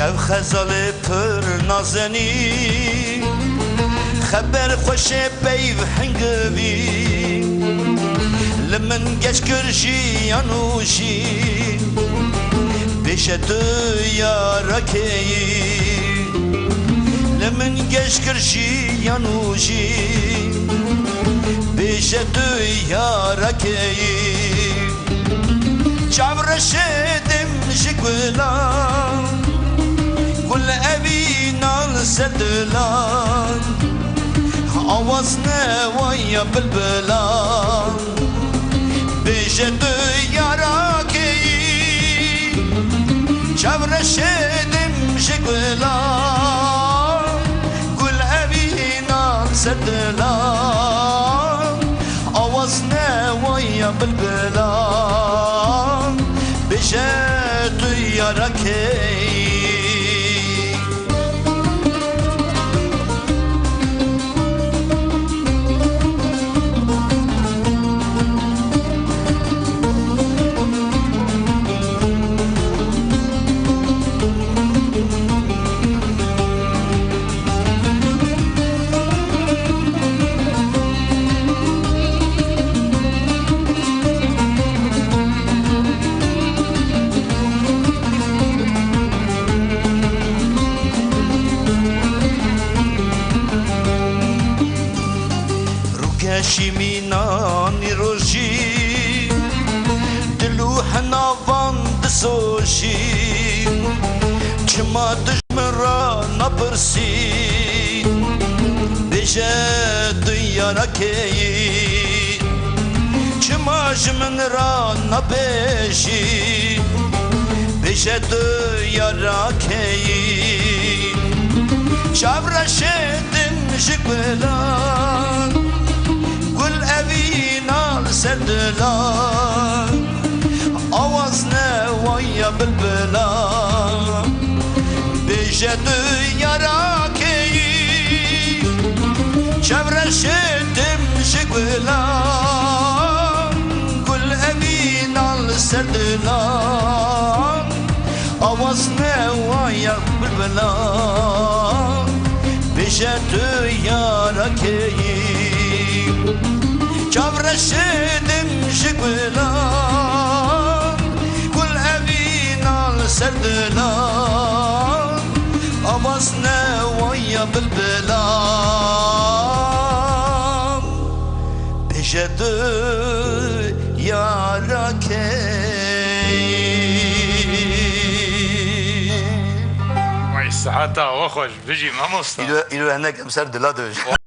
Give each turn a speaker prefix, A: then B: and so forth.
A: او خزال پر نازنی خبر خوش بیو هنگوی لمن گش کرشی انوشی بشه تو یارکی لمن گش کرشی انوشی بشه تو یارکی چاورشدم شکلان گل اوی نال سدلان آواز نوای بلبلان بیشه تو یاراکی چاورشدم شکلان گل اوی نال سدلان آواز نوای بلبلان بیشه تو یاراکی شیمینانی روشی دلو حناوان دسوشی چما دشمن را نپرسی بیشه دیارکی چما جمن را نپیشی بیشه دیارکی چاورشدن جگلان گل اوی نال سردلان آواز نوای بلبلان بیشه دو یاراکی چاورشدم شگلان گل اوی نال سردلان آواز نوای بلبلان بیشه دو یاراکی چاورشدم شگلان گل اوی نال سردلان آواز نوای بلبلان بیشه دو یاراکی
B: وای ساعتا و خوش بجی ماموستا
A: ایلو هنک امسر دلا دوش